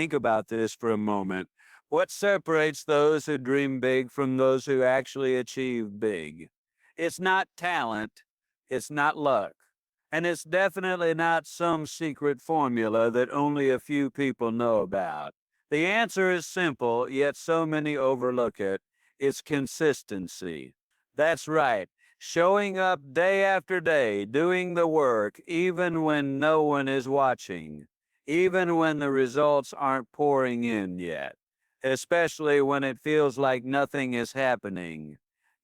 Think about this for a moment. What separates those who dream big from those who actually achieve big? It's not talent, it's not luck, and it's definitely not some secret formula that only a few people know about. The answer is simple, yet so many overlook it. It's consistency. That's right. Showing up day after day, doing the work, even when no one is watching, even when the results aren't pouring in yet, especially when it feels like nothing is happening.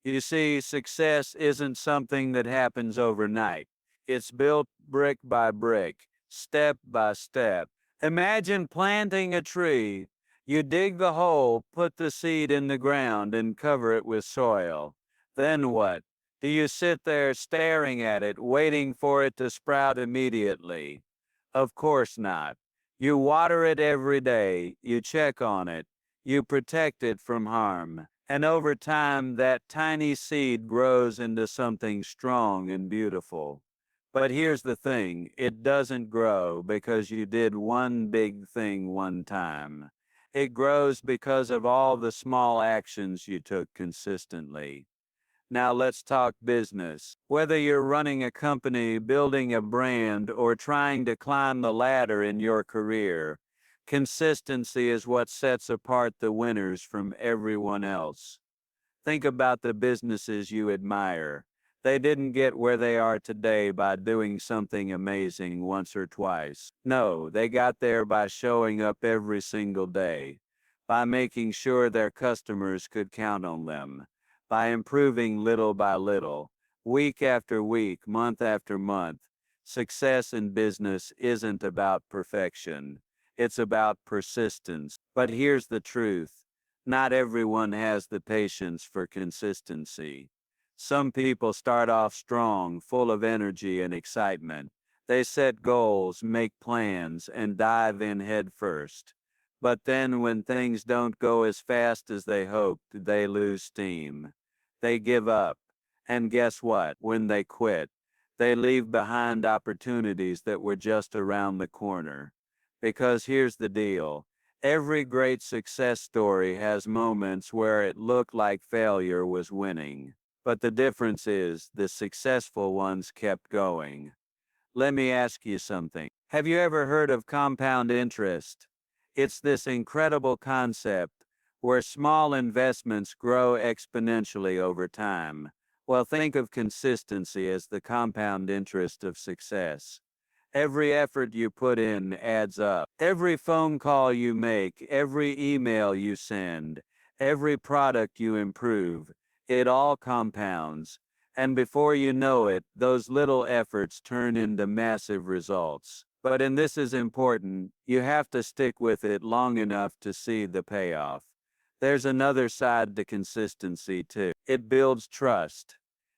You see, success isn't something that happens overnight. It's built brick by brick, step by step. Imagine planting a tree. You dig the hole, put the seed in the ground, and cover it with soil. Then what? Do you sit there staring at it, waiting for it to sprout immediately? Of course not. You water it every day, you check on it, you protect it from harm, and over time that tiny seed grows into something strong and beautiful. But here's the thing, it doesn't grow because you did one big thing one time. It grows because of all the small actions you took consistently. Now let's talk business. Whether you're running a company, building a brand, or trying to climb the ladder in your career, consistency is what sets apart the winners from everyone else. Think about the businesses you admire. They didn't get where they are today by doing something amazing once or twice. No, they got there by showing up every single day, by making sure their customers could count on them, by improving little by little, week after week, month after month. Success in business isn't about perfection. It's about persistence. But here's the truth. Not everyone has the patience for consistency. Some people start off strong, full of energy and excitement. They set goals, make plans, and dive in head first. But then when things don't go as fast as they hoped, they lose steam. They give up. And guess what? When they quit, they leave behind opportunities that were just around the corner. Because here's the deal. Every great success story has moments where it looked like failure was winning. But the difference is the successful ones kept going. Let me ask you something. Have you ever heard of compound interest? It's this incredible concept where small investments grow exponentially over time. Well, think of consistency as the compound interest of success. Every effort you put in adds up. Every phone call you make, every email you send, every product you improve, it all compounds. And before you know it, those little efforts turn into massive results. And this is important, you have to stick with it long enough to see the payoff. There's another side to consistency too. It builds trust.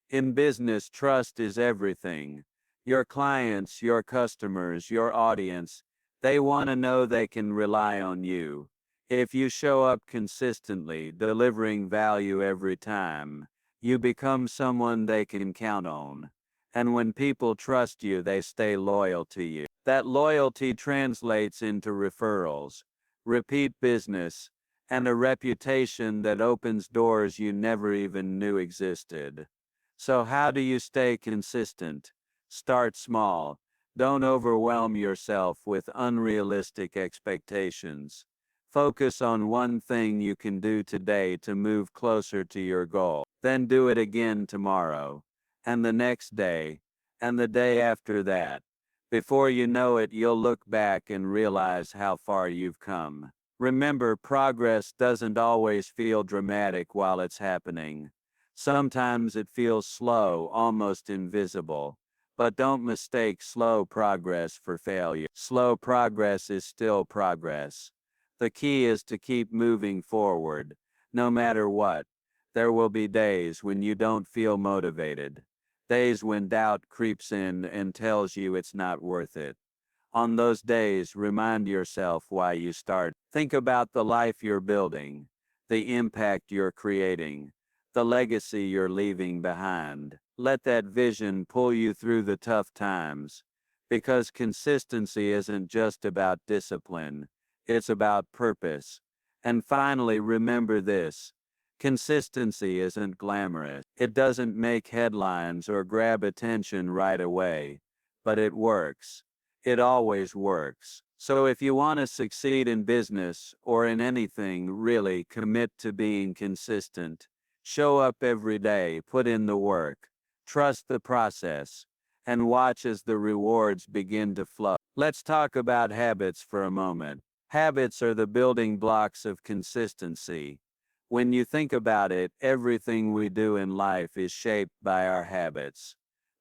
In business, trust is everything. Your clients, your customers, your audience, they want to know they can rely on you. If you show up consistently, delivering value every time, you become someone they can count on. And when people trust you, they stay loyal to you. That loyalty translates into referrals, repeat business, and a reputation that opens doors you never even knew existed. So how do you stay consistent? Start small. Don't overwhelm yourself with unrealistic expectations. Focus on one thing you can do today to move closer to your goal. Then do it again tomorrow, and the next day, and the day after that. Before you know it, you'll look back and realize how far you've come. Remember, progress doesn't always feel dramatic while it's happening. Sometimes it feels slow, almost invisible. But don't mistake slow progress for failure. Slow progress is still progress. The key is to keep moving forward, no matter what. There will be days when you don't feel motivated. Days when doubt creeps in and tells you it's not worth it. On those days, remind yourself why you start. Think about the life you're building, the impact you're creating, the legacy you're leaving behind. Let that vision pull you through the tough times, because consistency isn't just about discipline. It's about purpose. And finally, remember this. Consistency isn't glamorous. It doesn't make headlines or grab attention right away, but it works. It always works. So if you want to succeed in business or in anything, really commit to being consistent. Show up every day, put in the work, trust the process, and watch as the rewards begin to flow. Let's talk about habits for a moment. Habits are the building blocks of consistency. When you think about it, everything we do in life is shaped by our habits.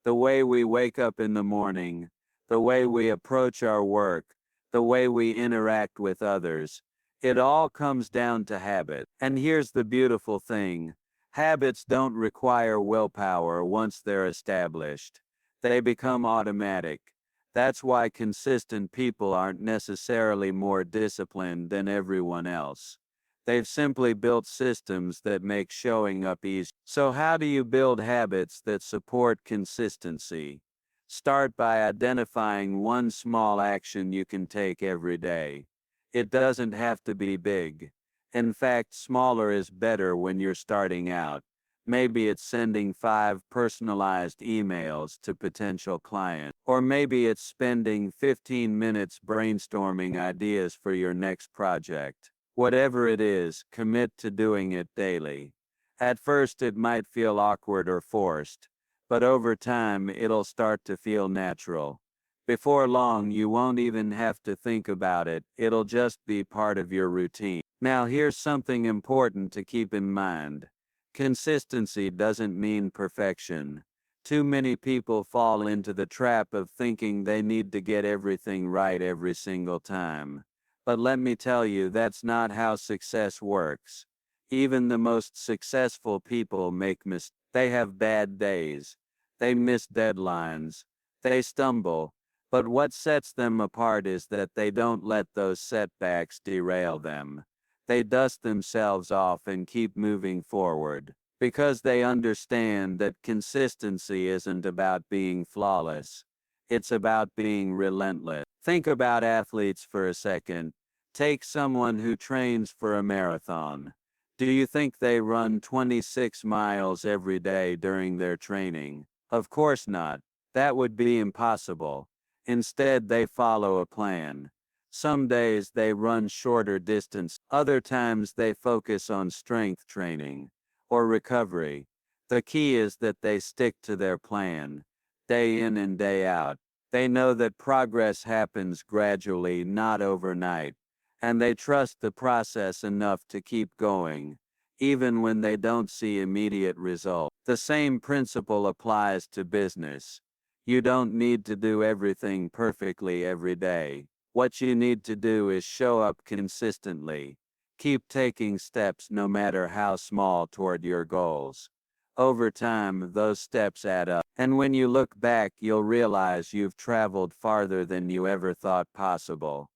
The way we wake up in the morning, the way we approach our work, the way we interact with others, it all comes down to habit. And here's the beautiful thing. Habits don't require willpower once they're established. They become automatic. That's why consistent people aren't necessarily more disciplined than everyone else. They've simply built systems that make showing up easy. So how do you build habits that support consistency? Start by identifying one small action you can take every day. It doesn't have to be big. In fact, smaller is better when you're starting out. Maybe it's sending 5 personalized emails to potential clients. Or maybe it's spending 15 minutes brainstorming ideas for your next project. Whatever it is, commit to doing it daily. At first it might feel awkward or forced, but over time it'll start to feel natural. Before long you won't even have to think about it, it'll just be part of your routine. Now here's something important to keep in mind. Consistency doesn't mean perfection. Too many people fall into the trap of thinking they need to get everything right every single time. But let me tell you, that's not how success works. Even the most successful people make mistakes. They have bad days. They miss deadlines. They stumble. But what sets them apart is that they don't let those setbacks derail them. They dust themselves off and keep moving forward, because they understand that consistency isn't about being flawless. It's about being relentless. Think about athletes for a second. Take someone who trains for a marathon. Do you think they run 26 miles every day during their training? Of course not. That would be impossible. Instead, they follow a plan. Some days they run shorter distance, other times they focus on strength training or recovery. The key is that they stick to their plan, day in and day out. They know that progress happens gradually, not overnight, and they trust the process enough to keep going, even when they don't see immediate results. The same principle applies to business. You don't need to do everything perfectly every day. What you need to do is show up consistently. Keep taking steps, no matter how small, toward your goals. Over time, those steps add up. And when you look back, you'll realize you've traveled farther than you ever thought possible.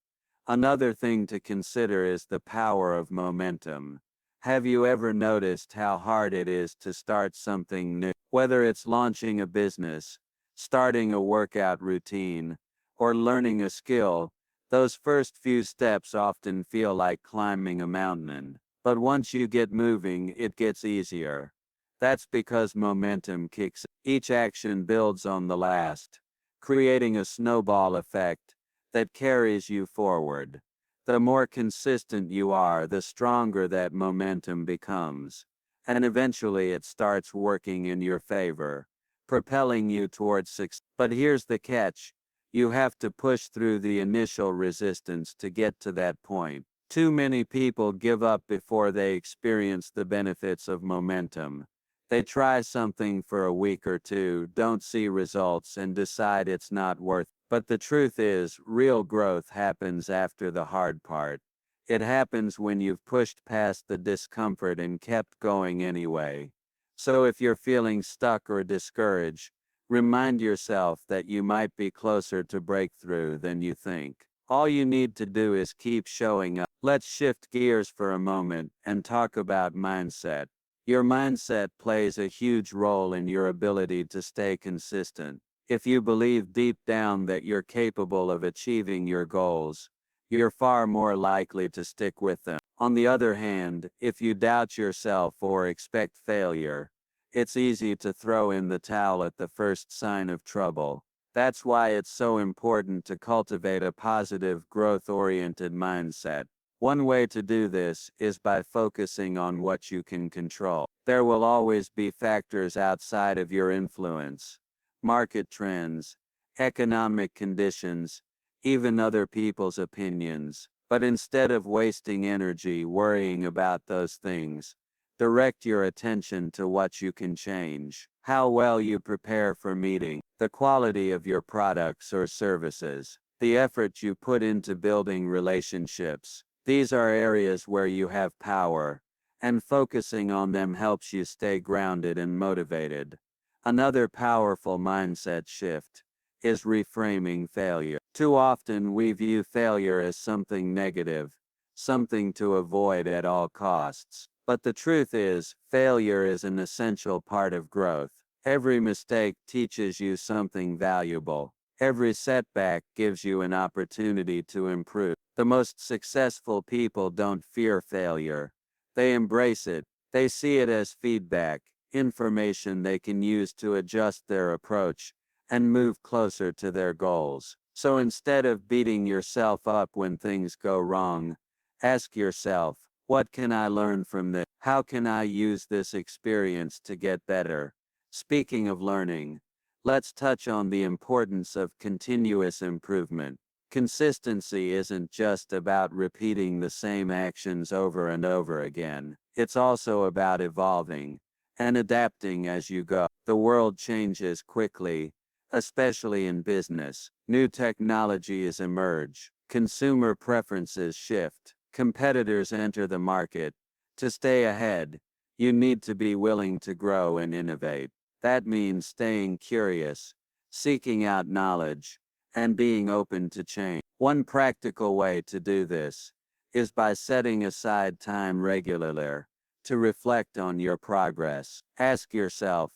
Another thing to consider is the power of momentum. Have you ever noticed how hard it is to start something new? Whether it's launching a business, starting a workout routine, or learning a skill, those first few steps often feel like climbing a mountain. But once you get moving, it gets easier. That's because momentum kicks in. Each action builds on the last, creating a snowball effect that carries you forward. The more consistent you are, the stronger that momentum becomes. And eventually it starts working in your favor, propelling you towards success. But here's the catch. You have to push through the initial resistance to get to that point. Too many people give up before they experience the benefits of momentum. They try something for a week or two, don't see results, and decide it's not worth it. But the truth is, real growth happens after the hard part. It happens when you've pushed past the discomfort and kept going anyway. So if you're feeling stuck or discouraged, remind yourself that you might be closer to breakthrough than you think. All you need to do is keep showing up. Let's shift gears for a moment and talk about mindset. Your mindset plays a huge role in your ability to stay consistent. If you believe deep down that you're capable of achieving your goals, you're far more likely to stick with them. On the other hand, if you doubt yourself or expect failure, it's easy to throw in the towel at the first sign of trouble. That's why it's so important to cultivate a positive, growth-oriented mindset. One way to do this is by focusing on what you can control. There will always be factors outside of your influence: market trends, economic conditions, even other people's opinions. But instead of wasting energy worrying about those things, direct your attention to what you can change: how well you prepare for meeting, the quality of your products or services, the effort you put into building relationships. These are areas where you have power, and focusing on them helps you stay grounded and motivated. Another powerful mindset shift is reframing failure. Too often we view failure as something negative, something to avoid at all costs. But the truth is, failure is an essential part of growth. Every mistake teaches you something valuable. Every setback gives you an opportunity to improve. The most successful people don't fear failure. They embrace it. They see it as feedback, information they can use to adjust their approach and move closer to their goals. So instead of beating yourself up when things go wrong, ask yourself, what can I learn from this? How can I use this experience to get better? Speaking of learning, let's touch on the importance of continuous improvement. Consistency isn't just about repeating the same actions over and over again. It's also about evolving and adapting as you go. The world changes quickly, especially in business. New technologies emerge, consumer preferences shift, competitors enter the market. To stay ahead, you need to be willing to grow and innovate. That means staying curious, seeking out knowledge, and being open to change. One practical way to do this is by setting aside time regularly to reflect on your progress. Ask yourself,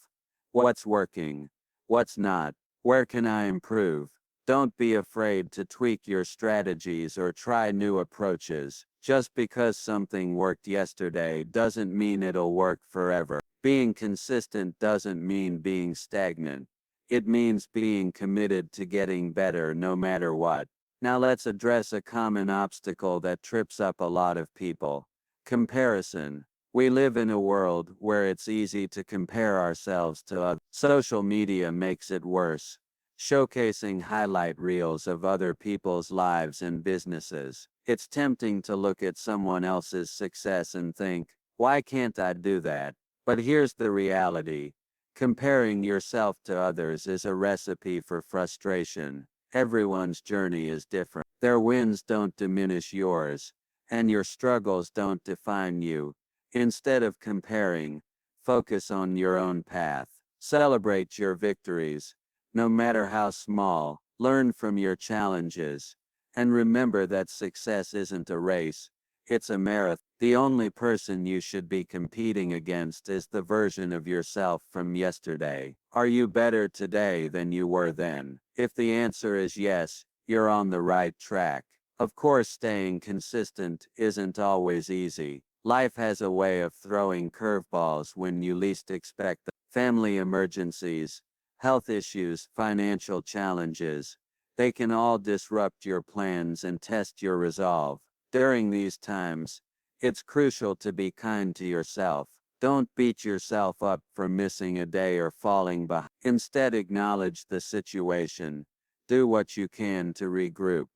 what's working? What's not? Where can I improve? Don't be afraid to tweak your strategies or try new approaches. Just because something worked yesterday doesn't mean it'll work forever. Being consistent doesn't mean being stagnant. It means being committed to getting better no matter what. Now let's address a common obstacle that trips up a lot of people: comparison. We live in a world where it's easy to compare ourselves to others. Social media makes it worse, showcasing highlight reels of other people's lives and businesses. It's tempting to look at someone else's success and think, why can't I do that? But here's the reality: comparing yourself to others is a recipe for frustration. Everyone's journey is different. Their wins don't diminish yours, and your struggles don't define you. Instead of comparing, focus on your own path. Celebrate your victories, no matter how small. Learn from your challenges, and remember that success isn't a race, it's a marathon. The only person you should be competing against is the version of yourself from yesterday. Are you better today than you were then? If the answer is yes, you're on the right track. Of course, staying consistent isn't always easy. Life has a way of throwing curveballs when you least expect them. Family emergencies, health issues, financial challenges, they can all disrupt your plans and test your resolve. During these times, it's crucial to be kind to yourself. Don't beat yourself up for missing a day or falling behind. Instead, acknowledge the situation, do what you can to regroup,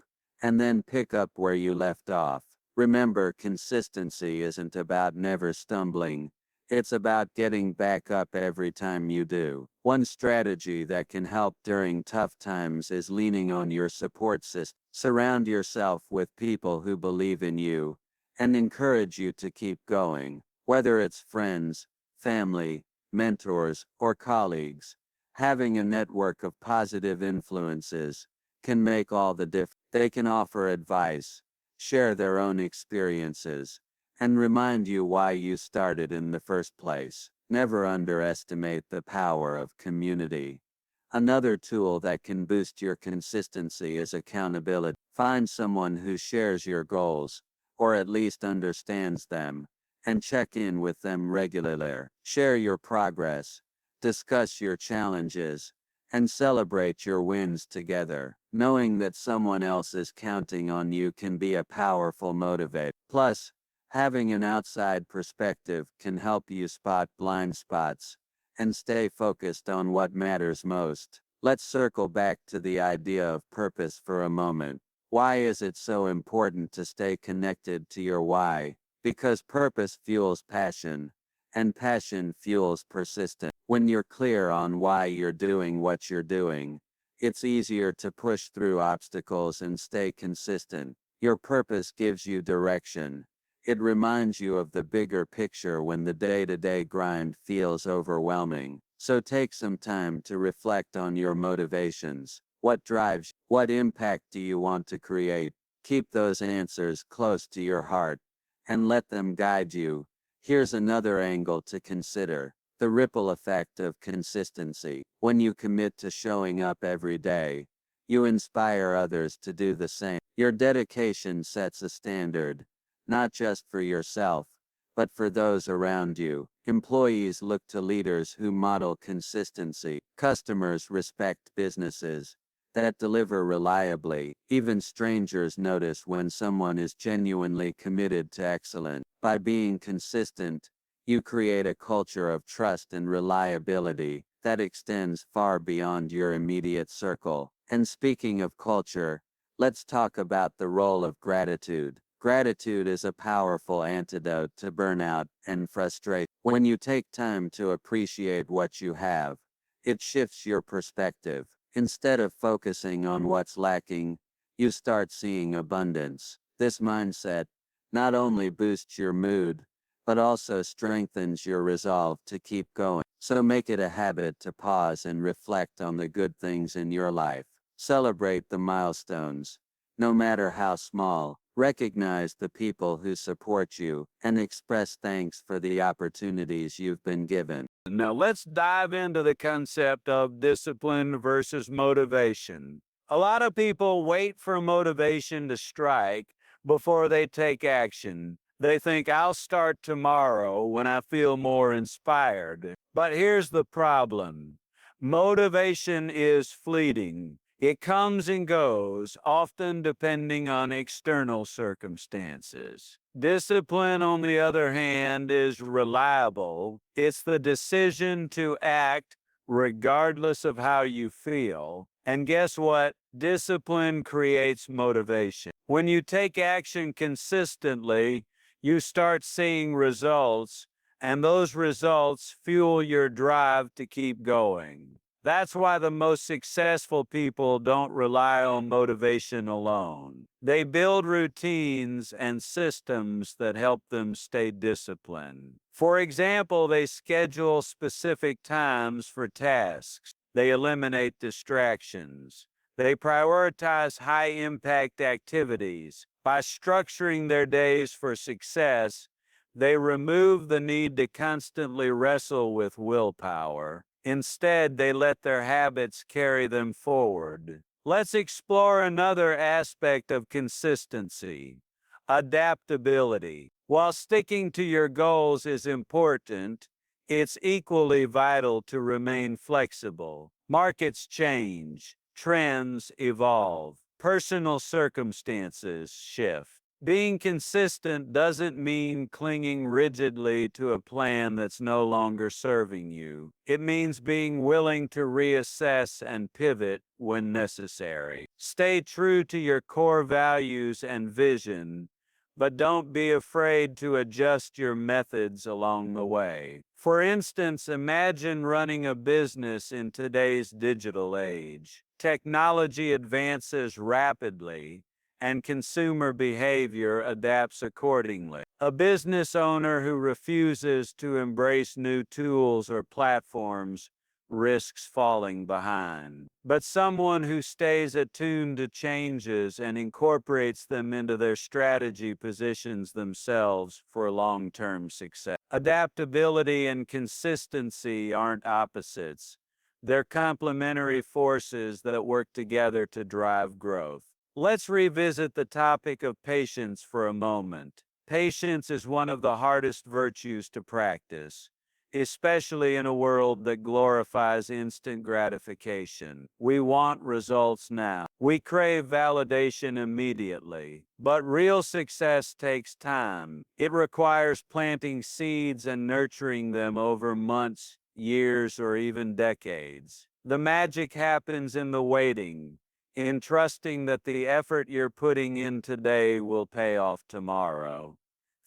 and then pick up where you left off. Remember, consistency isn't about never stumbling. It's about getting back up every time you do. One strategy that can help during tough times is leaning on your support system. Surround yourself with people who believe in you and encourage you to keep going. Whether it's friends, family, mentors, or colleagues, having a network of positive influences can make all the difference. They can offer advice, share their own experiences, and remind you why you started in the first place. Never underestimate the power of community. Another tool that can boost your consistency is accountability. Find someone who shares your goals, or at least understands them, and check in with them regularly. Share your progress, discuss your challenges, and celebrate your wins together. Knowing that someone else is counting on you can be a powerful motivator. Plus, having an outside perspective can help you spot blind spots and stay focused on what matters most. Let's circle back to the idea of purpose for a moment. Why is it so important to stay connected to your why? Because purpose fuels passion, and passion fuels persistence. When you're clear on why you're doing what you're doing, it's easier to push through obstacles and stay consistent. Your purpose gives you direction. It reminds you of the bigger picture when the day-to-day grind feels overwhelming. So take some time to reflect on your motivations. What drives you? What impact do you want to create? Keep those answers close to your heart and let them guide you. Here's another angle to consider: the ripple effect of consistency. When you commit to showing up every day, you inspire others to do the same. Your dedication sets a standard, not just for yourself, but for those around you. Employees look to leaders who model consistency. Customers respect businesses that deliver reliably. Even strangers notice when someone is genuinely committed to excellence. By being consistent, you create a culture of trust and reliability that extends far beyond your immediate circle. And speaking of culture, let's talk about the role of gratitude. Gratitude is a powerful antidote to burnout and frustration. When you take time to appreciate what you have, it shifts your perspective. Instead of focusing on what's lacking, you start seeing abundance. This mindset not only boosts your mood, but also strengthens your resolve to keep going. So make it a habit to pause and reflect on the good things in your life. Celebrate the milestones, no matter how small. Recognize the people who support you and express thanks for the opportunities you've been given. Now let's dive into the concept of discipline versus motivation. A lot of people wait for motivation to strike before they take action. They think, I'll start tomorrow when I feel more inspired. But here's the problem: motivation is fleeting. It comes and goes, often depending on external circumstances. Discipline, on the other hand, is reliable. It's the decision to act regardless of how you feel. And guess what? Discipline creates motivation. When you take action consistently, you start seeing results, and those results fuel your drive to keep going. That's why the most successful people don't rely on motivation alone. They build routines and systems that help them stay disciplined. For example, they schedule specific times for tasks. They eliminate distractions. They prioritize high-impact activities. By structuring their days for success, they remove the need to constantly wrestle with willpower. Instead, they let their habits carry them forward. Let's explore another aspect of consistency: adaptability. While sticking to your goals is important, it's equally vital to remain flexible. Markets change, trends evolve, personal circumstances shift. Being consistent doesn't mean clinging rigidly to a plan that's no longer serving you. It means being willing to reassess and pivot when necessary. Stay true to your core values and vision, but don't be afraid to adjust your methods along the way. For instance, imagine running a business in today's digital age. Technology advances rapidly, and consumer behavior adapts accordingly. A business owner who refuses to embrace new tools or platforms risks falling behind. But someone who stays attuned to changes and incorporates them into their strategy positions themselves for long-term success. Adaptability and consistency aren't opposites. They're complementary forces that work together to drive growth. Let's revisit the topic of patience for a moment. Patience is one of the hardest virtues to practice, especially in a world that glorifies instant gratification. We want results now. We crave validation immediately. But real success takes time. It requires planting seeds and nurturing them over months, years, or even decades. The magic happens in the waiting, in trusting that the effort you're putting in today will pay off tomorrow.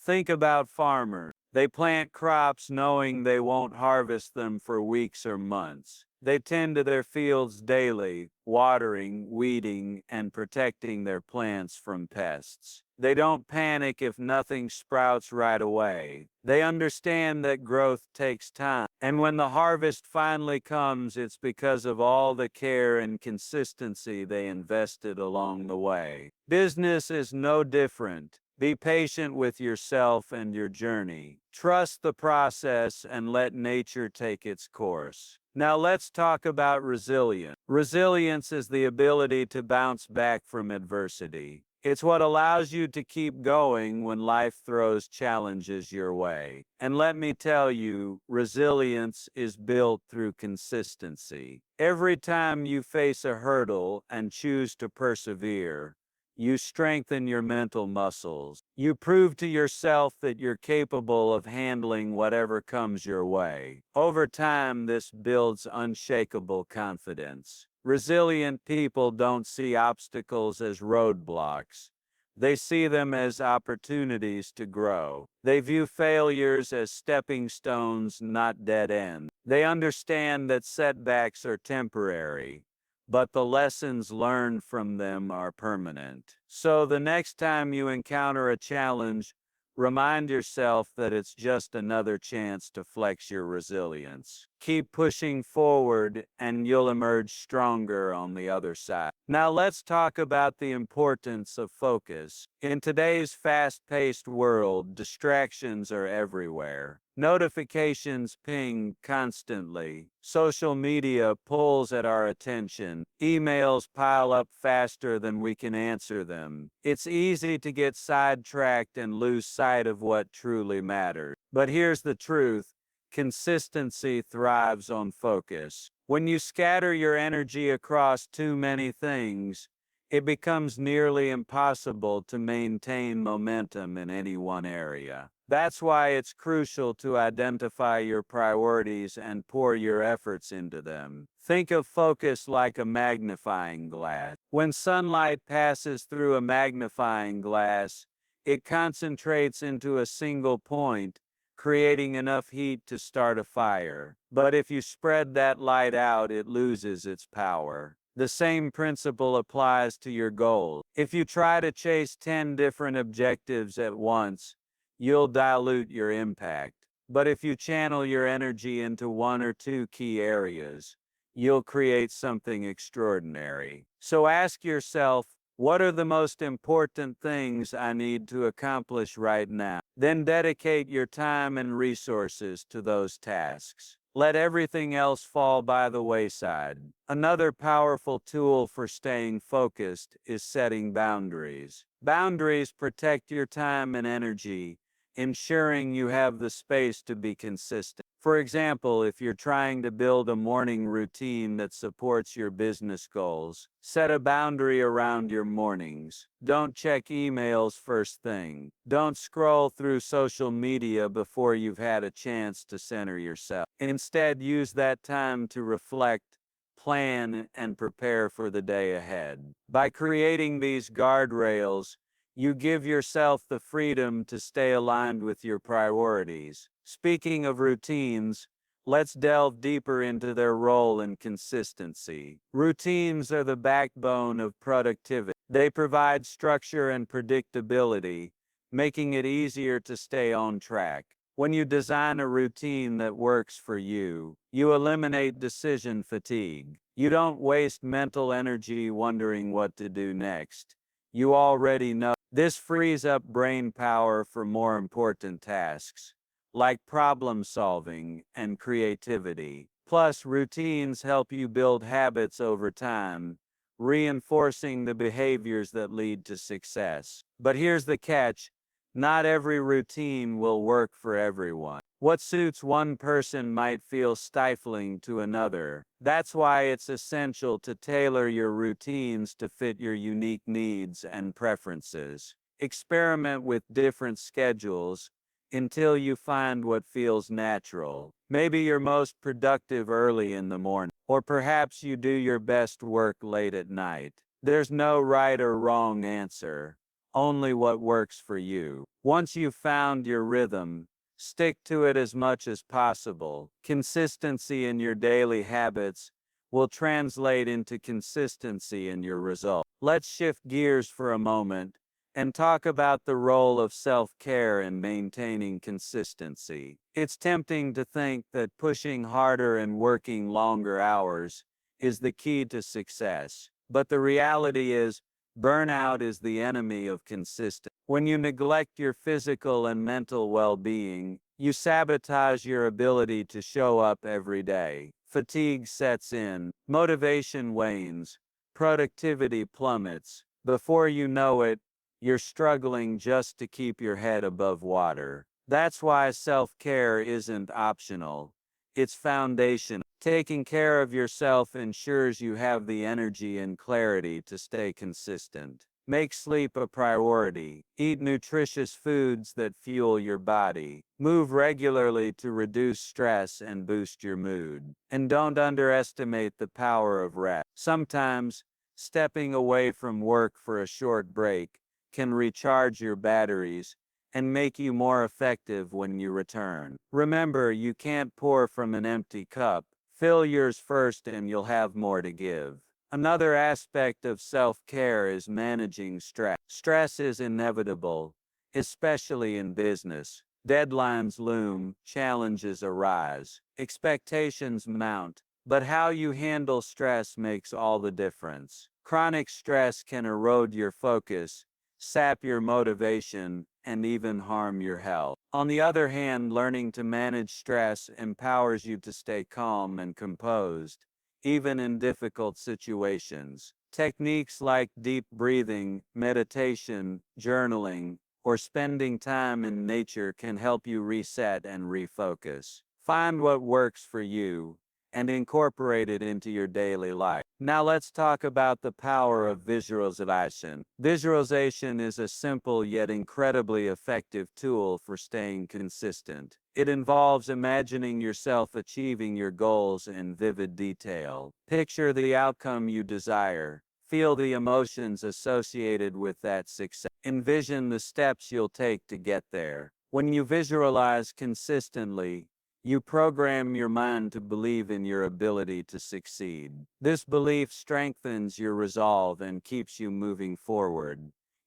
Think about farmers. They plant crops knowing they won't harvest them for weeks or months. They tend to their fields daily, watering, weeding, and protecting their plants from pests. They don't panic if nothing sprouts right away. They understand that growth takes time. And when the harvest finally comes, it's because of all the care and consistency they invested along the way. Business is no different. Be patient with yourself and your journey. Trust the process and let nature take its course. Now let's talk about resilience. Resilience is the ability to bounce back from adversity. It's what allows you to keep going when life throws challenges your way. And let me tell you, resilience is built through consistency. Every time you face a hurdle and choose to persevere, you strengthen your mental muscles. You prove to yourself that you're capable of handling whatever comes your way. Over time, this builds unshakable confidence. Resilient people don't see obstacles as roadblocks. They see them as opportunities to grow. They view failures as stepping stones, not dead ends. They understand that setbacks are temporary, but the lessons learned from them are permanent. So the next time you encounter a challenge, remind yourself that it's just another chance to flex your resilience. Keep pushing forward, and you'll emerge stronger on the other side. Now let's talk about the importance of focus. In today's fast-paced world, distractions are everywhere. Notifications ping constantly. Social media pulls at our attention. Emails pile up faster than we can answer them. It's easy to get sidetracked and lose sight of what truly matters. But here's the truth. Consistency thrives on focus. When you scatter your energy across too many things, it becomes nearly impossible to maintain momentum in any one area. That's why it's crucial to identify your priorities and pour your efforts into them. Think of focus like a magnifying glass. When sunlight passes through a magnifying glass, it concentrates into a single point, creating enough heat to start a fire. But if you spread that light out, it loses its power. The same principle applies to your goals. If you try to chase 10 different objectives at once, you'll dilute your impact. But if you channel your energy into one or two key areas, you'll create something extraordinary. So ask yourself, what are the most important things I need to accomplish right now? Then dedicate your time and resources to those tasks. Let everything else fall by the wayside. Another powerful tool for staying focused is setting boundaries. Boundaries protect your time and energy, ensuring you have the space to be consistent. For example, if you're trying to build a morning routine that supports your business goals, set a boundary around your mornings. Don't check emails first thing. Don't scroll through social media before you've had a chance to center yourself. Instead, use that time to reflect, plan, and prepare for the day ahead. By creating these guardrails, you give yourself the freedom to stay aligned with your priorities. Speaking of routines, let's delve deeper into their role in consistency. Routines are the backbone of productivity. They provide structure and predictability, making it easier to stay on track. When you design a routine that works for you, you eliminate decision fatigue. You don't waste mental energy wondering what to do next. You already know. This frees up brain power for more important tasks, like problem solving and creativity. Plus, routines help you build habits over time, reinforcing the behaviors that lead to success. But here's the catch: not every routine will work for everyone. What suits one person might feel stifling to another. That's why it's essential to tailor your routines to fit your unique needs and preferences. Experiment with different schedules until you find what feels natural. Maybe you're most productive early in the morning, or perhaps you do your best work late at night. There's no right or wrong answer, only what works for you. Once you've found your rhythm, stick to it as much as possible. Consistency in your daily habits will translate into consistency in your results. Let's shift gears for a moment and talk about the role of self-care in maintaining consistency. It's tempting to think that pushing harder and working longer hours is the key to success. But the reality is, burnout is the enemy of consistency. When you neglect your physical and mental well-being, you sabotage your ability to show up every day. Fatigue sets in, motivation wanes, productivity plummets. Before you know it, you're struggling just to keep your head above water. That's why self-care isn't optional. It's foundational. Taking care of yourself ensures you have the energy and clarity to stay consistent. Make sleep a priority. Eat nutritious foods that fuel your body. Move regularly to reduce stress and boost your mood. And don't underestimate the power of rest. Sometimes, stepping away from work for a short break can recharge your batteries and make you more effective when you return. Remember, you can't pour from an empty cup. Fill yours first and you'll have more to give. Another aspect of self-care is managing stress. Stress is inevitable, especially in business. Deadlines loom, challenges arise, expectations mount, but how you handle stress makes all the difference. Chronic stress can erode your focus, sap your motivation, and even harm your health. On the other hand, learning to manage stress empowers you to stay calm and composed, even in difficult situations. Techniques like deep breathing, meditation, journaling, or spending time in nature can help you reset and refocus. Find what works for you and incorporate it into your daily life. Now let's talk about the power of visualization. Visualization is a simple yet incredibly effective tool for staying consistent. It involves imagining yourself achieving your goals in vivid detail. Picture the outcome you desire. Feel the emotions associated with that success. Envision the steps you'll take to get there. When you visualize consistently, you program your mind to believe in your ability to succeed. This belief strengthens your resolve and keeps you moving forward,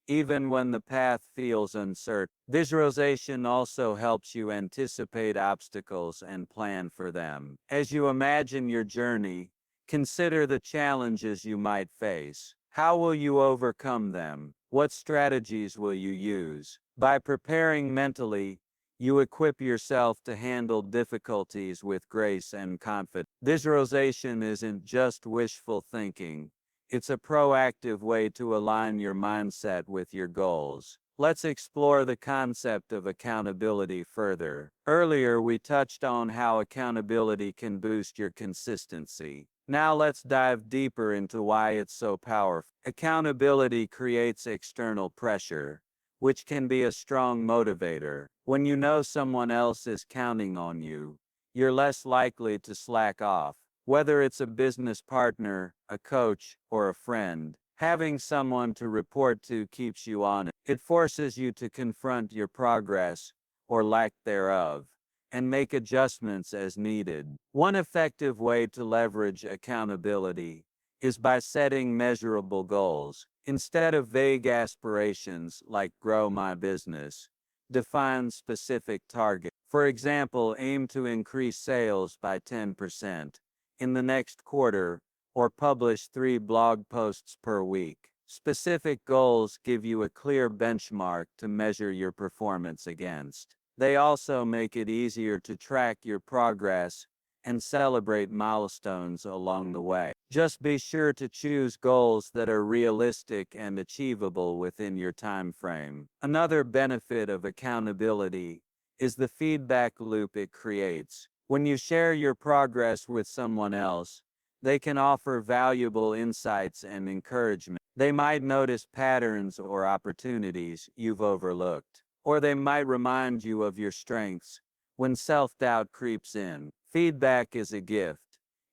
even when the path feels uncertain. Visualization also helps you anticipate obstacles and plan for them. As you imagine your journey, consider the challenges you might face. How will you overcome them? What strategies will you use? By preparing mentally, you equip yourself to handle difficulties with grace and confidence. Visualization isn't just wishful thinking, it's a proactive way to align your mindset with your goals. Let's explore the concept of accountability further. Earlier, we touched on how accountability can boost your consistency. Now let's dive deeper into why it's so powerful. Accountability creates external pressure, which can be a strong motivator. When you know someone else is counting on you, you're less likely to slack off. Whether it's a business partner, a coach, or a friend, having someone to report to keeps you honest. It forces you to confront your progress, or lack thereof, and make adjustments as needed. One effective way to leverage accountability is by setting measurable goals. Instead of vague aspirations like grow my business, define specific targets. For example, aim to increase sales by 10% in the next quarter, or publish 3 blog posts per week. Specific goals give you a clear benchmark to measure your performance against. They also make it easier to track your progress and celebrate milestones along the way. Just be sure to choose goals that are realistic and achievable within your time frame. Another benefit of accountability is the feedback loop it creates. When you share your progress with someone else, they can offer valuable insights and encouragement. They might notice patterns or opportunities you've overlooked, or they might remind you of your strengths when self-doubt creeps in. Feedback is a gift.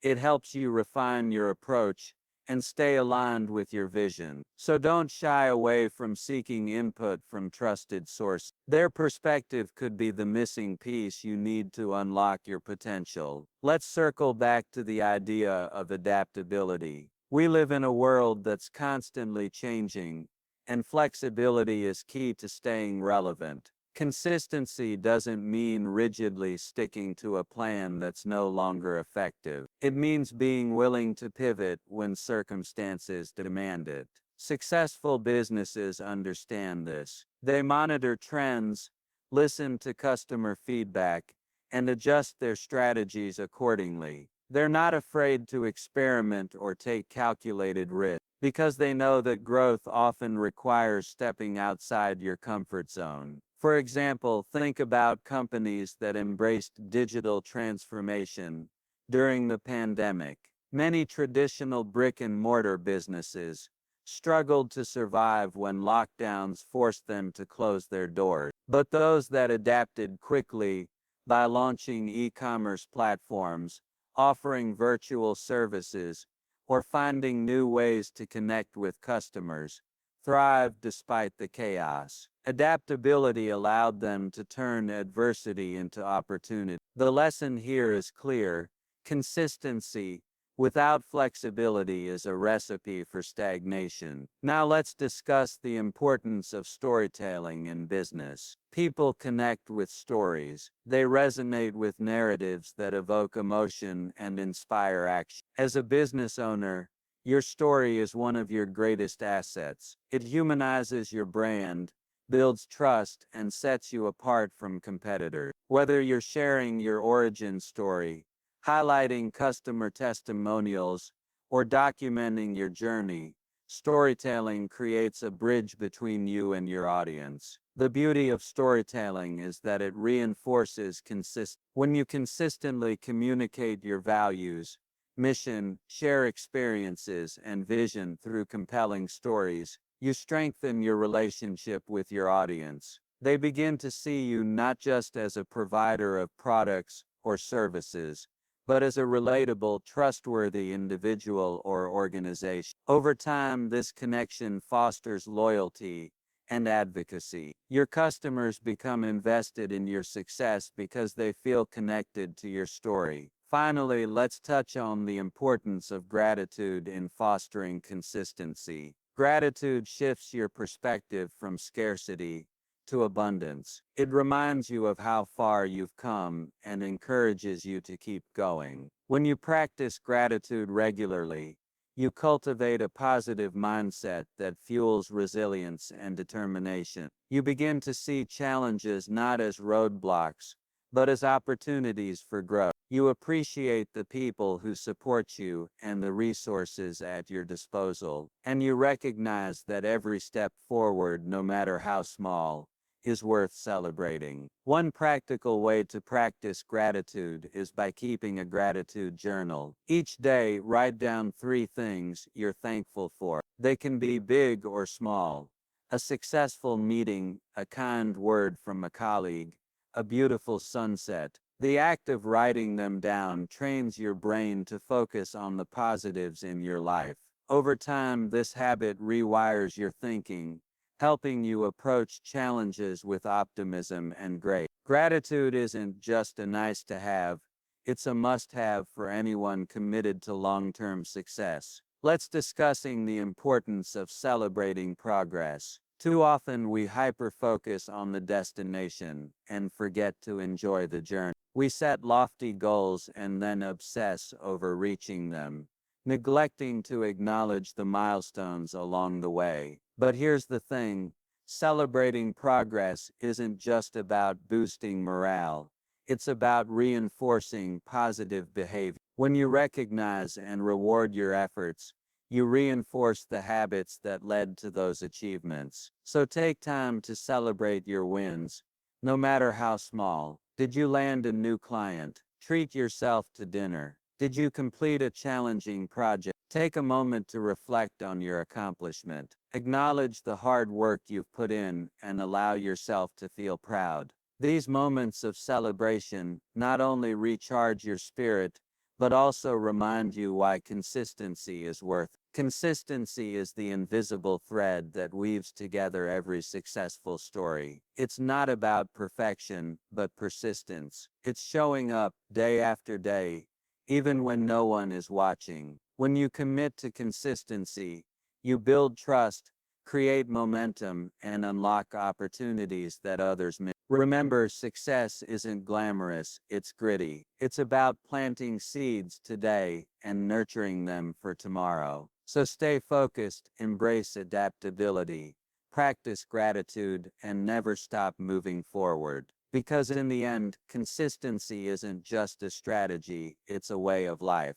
It helps you refine your approach and stay aligned with your vision. So don't shy away from seeking input from trusted sources. Their perspective could be the missing piece you need to unlock your potential. Let's circle back to the idea of adaptability. We live in a world that's constantly changing, and flexibility is key to staying relevant. Consistency doesn't mean rigidly sticking to a plan that's no longer effective. It means being willing to pivot when circumstances demand it. Successful businesses understand this. They monitor trends, listen to customer feedback, and adjust their strategies accordingly. They're not afraid to experiment or take calculated risks because they know that growth often requires stepping outside your comfort zone. For example, think about companies that embraced digital transformation during the pandemic. Many traditional brick-and-mortar businesses struggled to survive when lockdowns forced them to close their doors. But those that adapted quickly by launching e-commerce platforms, offering virtual services, or finding new ways to connect with customers, thrived despite the chaos. Adaptability allowed them to turn adversity into opportunity. The lesson here is clear. Consistency without flexibility is a recipe for stagnation. Now let's discuss the importance of storytelling in business. People connect with stories. They resonate with narratives that evoke emotion and inspire action. As a business owner, your story is one of your greatest assets. It humanizes your brand, builds trust, and sets you apart from competitors. Whether you're sharing your origin story, highlighting customer testimonials, or documenting your journey, storytelling creates a bridge between you and your audience. The beauty of storytelling is that it reinforces consistency. When you consistently communicate your values, mission, share experiences, and vision through compelling stories, you strengthen your relationship with your audience. They begin to see you not just as a provider of products or services, but as a relatable, trustworthy individual or organization. Over time, this connection fosters loyalty and advocacy. Your customers become invested in your success because they feel connected to your story. Finally, let's touch on the importance of gratitude in fostering consistency. Gratitude shifts your perspective from scarcity to abundance. It reminds you of how far you've come and encourages you to keep going. When you practice gratitude regularly, you cultivate a positive mindset that fuels resilience and determination. You begin to see challenges not as roadblocks, but as opportunities for growth. You appreciate the people who support you and the resources at your disposal, and you recognize that every step forward, no matter how small, is worth celebrating. One practical way to practice gratitude is by keeping a gratitude journal. Each day, write down 3 things you're thankful for. They can be big or small. A successful meeting, a kind word from a colleague, a beautiful sunset. The act of writing them down trains your brain to focus on the positives in your life. Over time, this habit rewires your thinking, helping you approach challenges with optimism and grace. Gratitude isn't just a nice to have, it's a must have for anyone committed to long-term success. Let's discussing the importance of celebrating progress. Too often we hyper-focus on the destination and forget to enjoy the journey. We set lofty goals and then obsess over reaching them, neglecting to acknowledge the milestones along the way. But here's the thing, celebrating progress isn't just about boosting morale. It's about reinforcing positive behavior. When you recognize and reward your efforts, you reinforce the habits that led to those achievements. So take time to celebrate your wins, no matter how small. Did you land a new client? Treat yourself to dinner. Did you complete a challenging project? Take a moment to reflect on your accomplishment. Acknowledge the hard work you've put in and allow yourself to feel proud. These moments of celebration not only recharge your spirit, but also remind you why consistency is worth. Consistency is the invisible thread that weaves together every successful story. It's not about perfection, but persistence. It's showing up day after day, even when no one is watching. When you commit to consistency, you build trust, create momentum, and unlock opportunities that others miss. Remember, success isn't glamorous, it's gritty. It's about planting seeds today and nurturing them for tomorrow. So stay focused, embrace adaptability, practice gratitude, and never stop moving forward. Because in the end, consistency isn't just a strategy, it's a way of life.